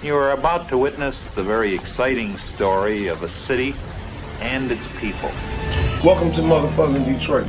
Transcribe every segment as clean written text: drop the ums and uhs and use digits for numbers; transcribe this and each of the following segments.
You are about to witness the very exciting story of a city and its people. Welcome to motherfucking Detroit.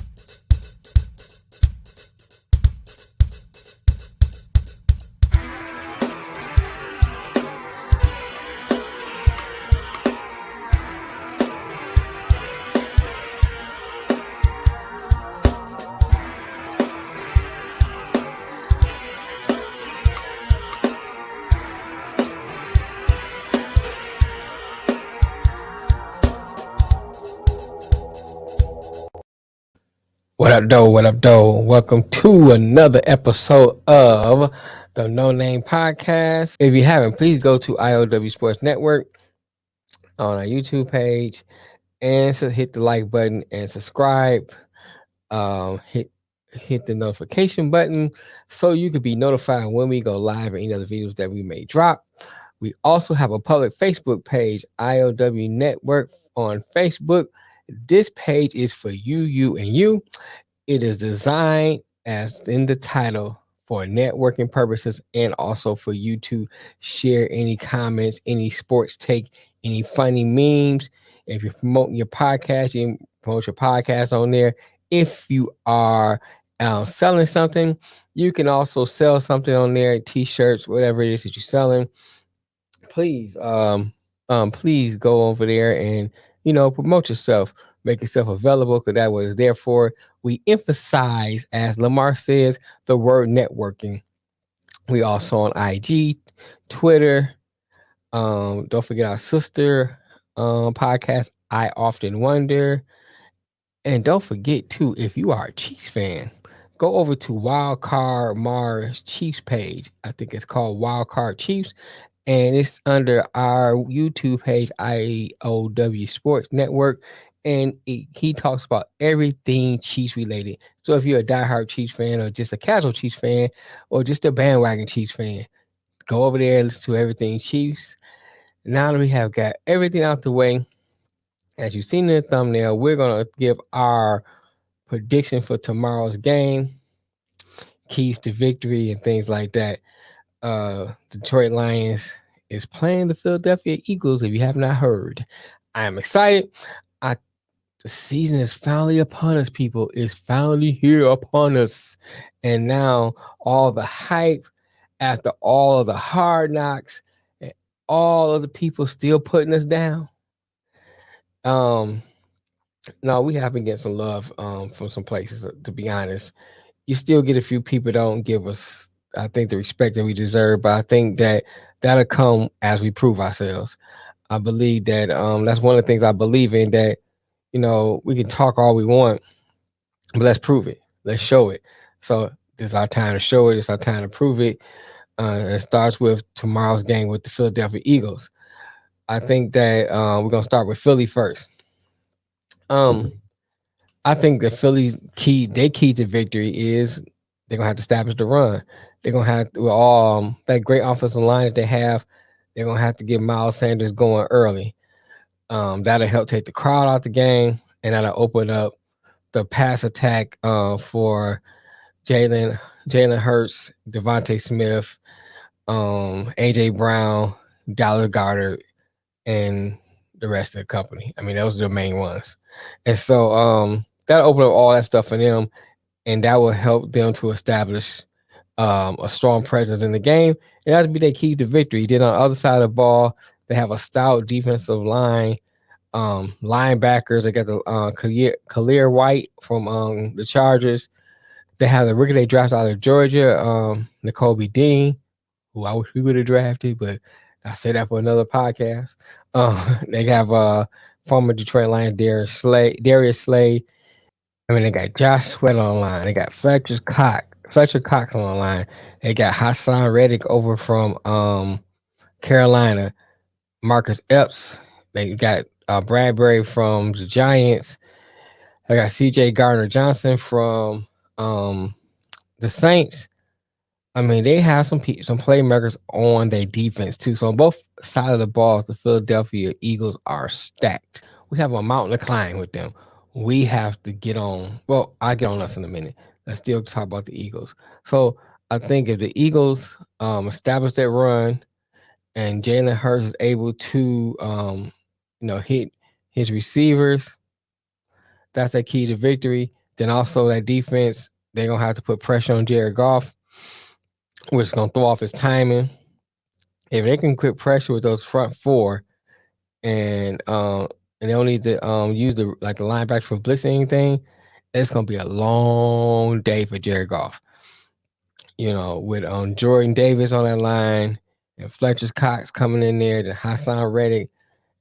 What up, though? What up, though? Welcome to another episode of the No Name Podcast. If you haven't, please go to IOW Sports Network on our YouTube page and hit the like button and subscribe. Hit the notification button so you can be notified when we go live and any other videos that we may drop. We also have a public Facebook page, IOW Network on Facebook. This page is for you, and you. It is designed, as in the title, for networking purposes and also for you to share any comments, any sports take, any funny memes. If you're promoting your podcast, you promote your podcast on there. If you are selling something, you can also sell something on there, t-shirts, whatever it is that you're selling. Please, please go over there and promote yourself, make yourself available, because that's what it's there for. We emphasize, as Lamar says, the word networking. We also on IG, Twitter. Don't forget our sister podcast, I Often Wonder. And don't forget too, if you are a Chiefs fan, go over to Wildcard Mars Chiefs page. I think it's called Wildcard Chiefs, and it's under our YouTube page, IOW Sports Network. And he talks about everything Chiefs related. So if you're a diehard Chiefs fan, or just a casual Chiefs fan, or just a bandwagon Chiefs fan, go over there and listen to everything Chiefs. Now that we have got everything out the way, as you've seen in the thumbnail, we're going to give our prediction for tomorrow's game, keys to victory, and things like that. Detroit Lions is playing the Philadelphia Eagles. If you have not heard, I am excited. The season is finally upon us, people. It's finally here upon us. And now all the hype, after all of the hard knocks, and all of the people still putting us down. No, we have been getting some love from some places, to be honest. You still get a few people that don't give us, I think, the respect that we deserve, but I think that that'll come as we prove ourselves. I believe that that's one of the things I believe in, that we can talk all we want, but let's prove it. Let's show it. So this is our time to show it. It's our time to prove it. And it starts with tomorrow's game with the Philadelphia Eagles. I think that we're gonna start with Philly first. I think the Philly key to victory is they're gonna have to establish the run. They're gonna have to, with all that great offensive line that they have, they're gonna have to get Miles Sanders going early. That'll help take the crowd out the game, and that'll open up the pass attack for Jalen Hurts, Devontae Smith, AJ Brown, Dallas Goedert, and the rest of the company. I mean, those are the main ones. And so that'll open up all that stuff for them, and that will help them to establish a strong presence in the game. And that'll be their key to victory. Then on the other side of the ball, they have a stout defensive line, linebackers. They got the Khalil White from the Chargers. They have the rookie they drafted out of Georgia, Nakobe Dean, who I wish we would have drafted, but I'll say that for another podcast. They have former Detroit Lions Darius Slay. I mean, they got Josh Sweat on the line. They got Fletcher Cox on the line. They got Hassan Reddick over from Carolina. Marcus Epps. They got Bradbury from the Giants. I got C.J. Gardner-Johnson from the Saints. I mean, they have some playmakers on their defense too. So on both sides of the ball, the Philadelphia Eagles are stacked. We have a mountain to climb with them. We have to get on. Well, I'll get on us in a minute. Let's still talk about the Eagles. So I think if the Eagles establish that run and Jalen Hurts is able to, hit his receivers, that's a key to victory. Then also that defense, they're gonna have to put pressure on Jared Goff, which is gonna throw off his timing. If they can quit pressure with those front four, and they don't need to use the linebackers for blitzing anything, it's gonna be a long day for Jared Goff. With Jordan Davis on that line and Fletcher Cox coming in there, the Hassan Reddick,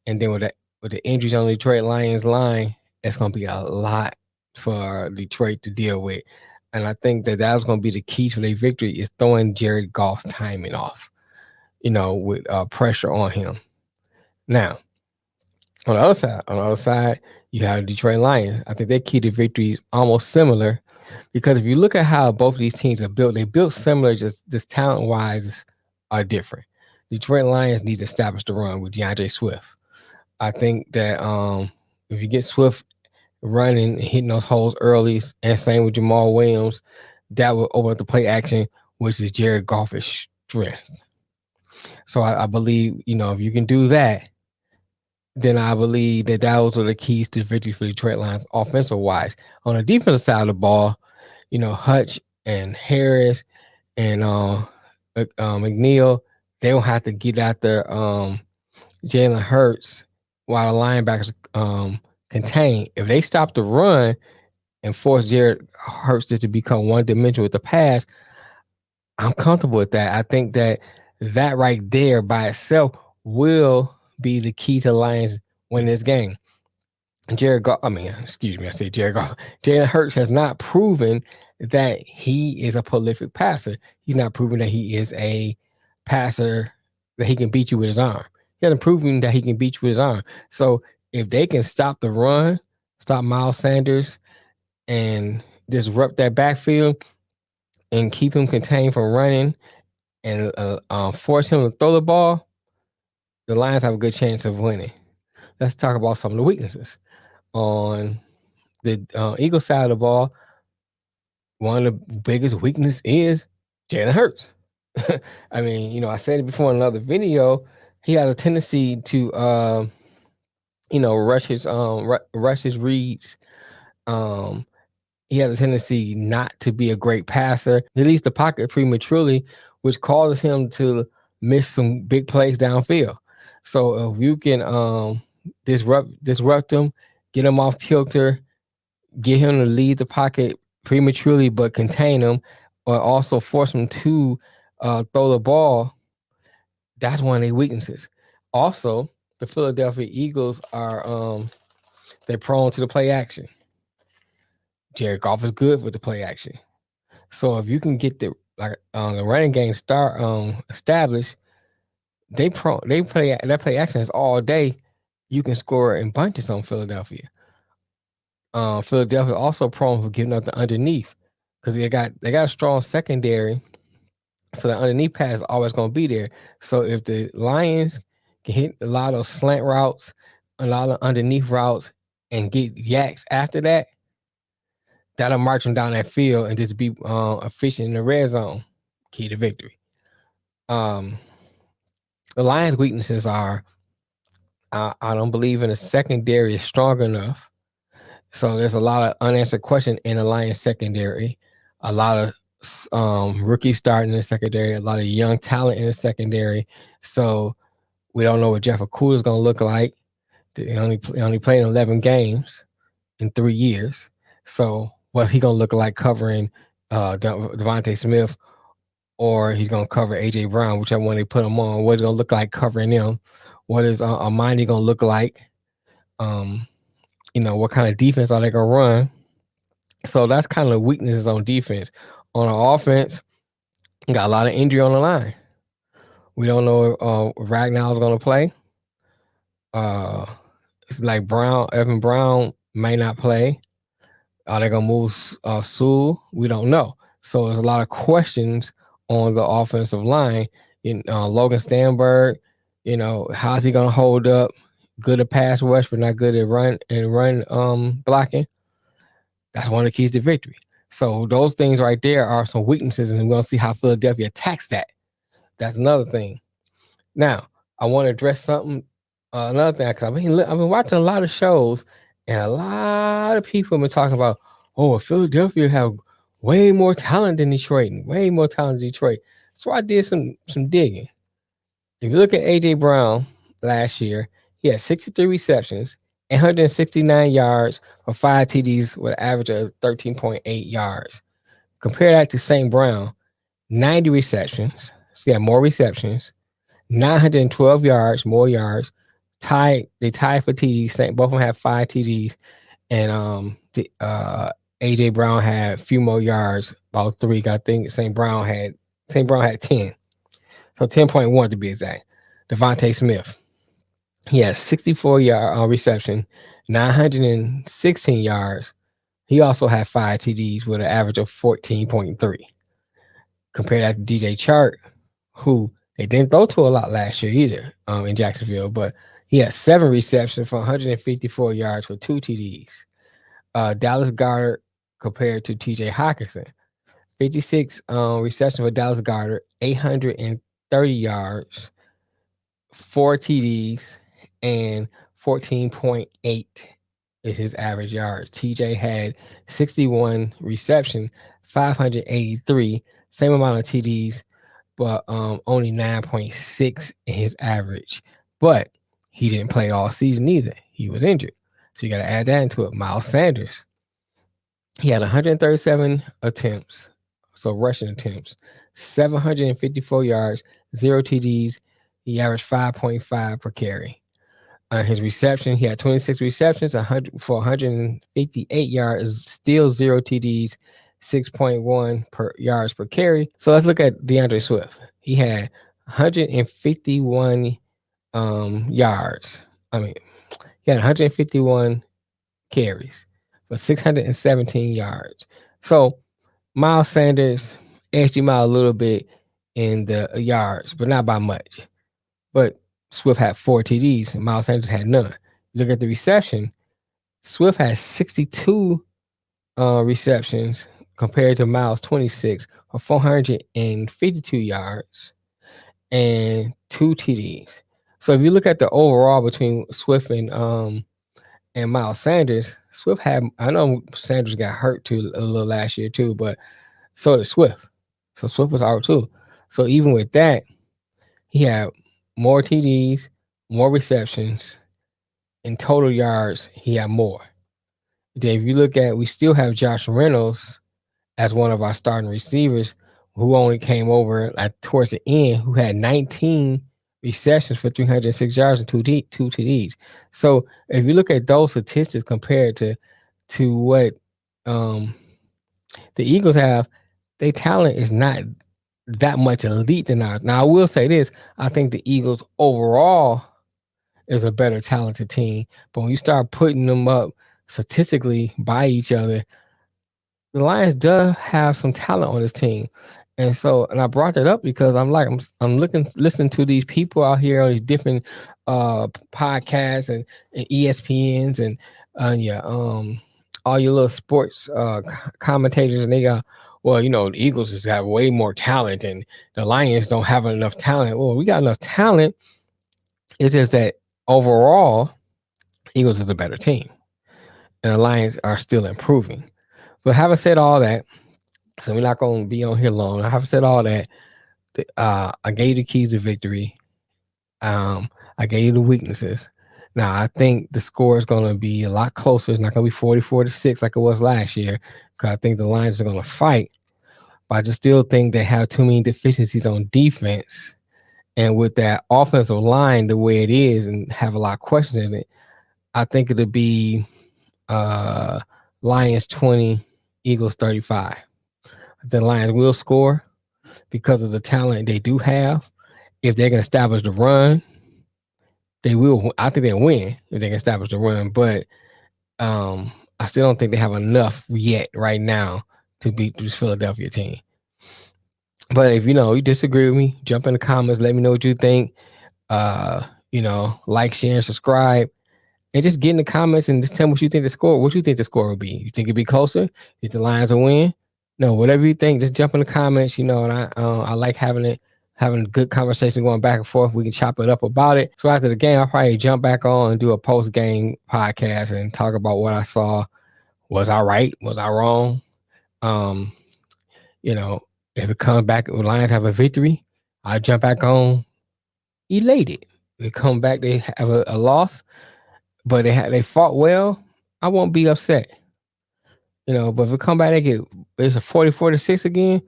and then with the injuries on the Detroit Lions line, it's gonna be a lot for Detroit to deal with. And I think that was gonna be the key to their victory, is throwing Jared Goff's timing off, with pressure on him. Now, on the other side, you have the Detroit Lions. I think their key to victory is almost similar, because if you look at how both of these teams are built, they built similar, just talent wise are different. Detroit Lions need to establish the run with DeAndre Swift. I think that if you get Swift running and hitting those holes early, and same with Jamal Williams, that will open up the play action, which is Jared Goff's strength. So I believe, if you can do that, then I believe that those are the keys to victory for Detroit Lions offensive wise. On the defensive side of the ball, Hutch and Harris and McNeil, they will have to get after Jalen Hurts while the linebackers contain. If they stop the run and force Jared Hurts to become one-dimensional with the pass, I'm comfortable with that. I think that right there by itself will be the key to the Lions win this game. Jalen Hurts has not proven that he is a prolific passer. He's not proven that he is a passer that he can beat you with his arm. He hasn't proven that he can beat you with his arm. So if they can stop the run, stop Miles Sanders, and disrupt that backfield and keep him contained from running and force him to throw the ball, the Lions have a good chance of winning. Let's talk about some of the weaknesses. On the Eagles side of the ball, one of the biggest weaknesses is Jalen Hurts. I mean, I said it before in another video, he has a tendency to rush his reads. He has a tendency not to be a great passer. He leaves the pocket prematurely, which causes him to miss some big plays downfield. So if you can disrupt him, get him off kilter, get him to leave the pocket prematurely but contain him, or also force him to throw the ball, that's one of their weaknesses. Also, the Philadelphia Eagles are they're prone to the play action. Jared Goff is good with the play action. So if you can get the running game established, they play action is all day. You can score in bunches on Philadelphia. Philadelphia also prone for giving up the underneath, because they got a strong secondary, so the underneath pass is always going to be there. So if the Lions can hit a lot of slant routes, a lot of underneath routes, and get yaks after that, that'll march them down that field and just be efficient in the red zone. Key to victory. The Lions' weaknesses are, I don't believe in the secondary is strong enough. So there's a lot of unanswered questions in the Lions secondary. A lot of rookies starting in the secondary, a lot of young talent in the secondary. So we don't know what Jeff Okudah is going to look like. He only played in 11 games in 3 years. So what's he going to look like covering Devontae Smith, or he's going to cover A.J. Brown, whichever one they put him on? What is it going to look like covering them? What is Amani going to look like? What kind of defense are they going to run? So that's kind of the weaknesses on defense. On offense, got a lot of injury on the line. We don't know if Ragnow is going to play. It's like Evan Brown may not play. Are they going to move Sewell? We don't know. So there's a lot of questions on the offensive line. Logan Stanberg, how's he going to hold up? Good at pass rush, but not good at run blocking. That's one of the keys to victory. So those things right there are some weaknesses, and we're going to see how Philadelphia attacks that. That's another thing. Now, I want to address something. Another thing, because I've been watching a lot of shows, and a lot of people have been talking about, oh, Philadelphia have way more talent than Detroit, and way more talent than Detroit. So I did some digging. If you look at AJ Brown last year, he had 63 receptions, 169 yards for 5 TDs with an average of 13.8 yards. Compare that to St. Brown, 90 receptions. So he had more receptions, 912 yards, more yards. They tied for TDs. Both of them had 5 TDs, and AJ Brown had a few more yards, about 3. I think St. Brown had 10. So 10.1 to be exact. Devontae Smith, he has 64 yard reception, 916 yards. He also had 5 TDs with an average of 14.3. Compare that to DJ Chark, who they didn't throw to a lot last year either in Jacksonville, but he had 7 receptions for 154 yards for 2 TDs. Dallas Goedert compared to TJ Hockenson, 56 receptions for Dallas Goedert, 830 yards, 4 TDs, and 14.8 is his average yards. TJ had 61 reception, 583, same amount of TDs, but only 9.6 in his average. But he didn't play all season either. He was injured. So you got to add that into it. Miles Sanders, he had 137 attempts, so rushing attempts, 754 yards, 0 TDs. He averaged 5.5 per carry. His reception, he had 26 receptions, 158 yards, still 0 TDs, 6.1 per yards per carry. So let's look at DeAndre Swift. He had 151 yards. He had 151 carries for 617 yards. So Miles Sanders edged him out a little bit in the yards, but not by much. But Swift had 4 TDs and Miles Sanders had none. Look at the reception. Swift has 62 receptions compared to Miles 26 for 452 yards and 2 TDs. So if you look at the overall between Swift and Miles Sanders, Swift had, I know Sanders got hurt too a little last year too, but so did Swift. So Swift was out too. So even with that, he had more TDs, more receptions, in total yards, he had more. Then if you look at, we still have Josh Reynolds as one of our starting receivers, who only came over towards the end, who had 19 receptions for 306 yards and 2 TDs. So if you look at those statistics compared to what the Eagles have, their talent is not that much elite than ours. Now, I will say this. I think the Eagles overall is a better talented team. But when you start putting them up statistically by each other, the Lions does have some talent on this team. And so, and I brought that up because I'm listening to these people out here on these different podcasts and ESPNs and all your little sports commentators, and they got, well, the Eagles just have way more talent and the Lions don't have enough talent. Well, we got enough talent. It's just that overall, Eagles is a better team and the Lions are still improving. But having said all that, so we're not going to be on here long. Having said all that, I gave you the keys to victory. I gave you the weaknesses. Now, I think the score is going to be a lot closer. It's not going to be 44-6 like it was last year, because I think the Lions are going to fight. But I just still think they have too many deficiencies on defense. And with that offensive line the way it is and have a lot of questions in it, I think it'll be Lions 20, Eagles 35. The Lions will score because of the talent they do have. If they can establish the run, they will. I think they'll win if they can establish the run. But I still don't think they have enough yet right now to beat this Philadelphia team. But if you disagree with me, jump in the comments. Let me know what you think. Like, share, and subscribe. And just get in the comments and just tell me what you think the score will be. You think it'd be closer? If the Lions will win? No, whatever you think, just jump in the comments, and I like having having a good conversation going back and forth. We can chop it up about it. So after the game, I'll probably jump back on and do a post-game podcast and talk about what I saw. Was I right? Was I wrong? If it comes back, the Lions have a victory, I jump back on elated. They come back, they have a loss, but they fought well. I won't be upset. But if it come back, it's a 44-6 again.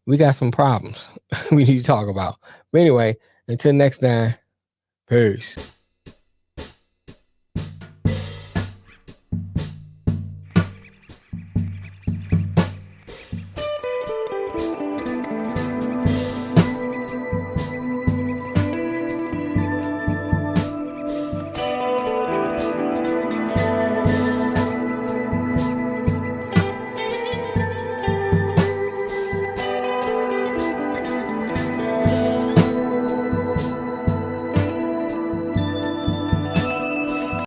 We got some problems we need to talk about. But anyway, until next time, peace.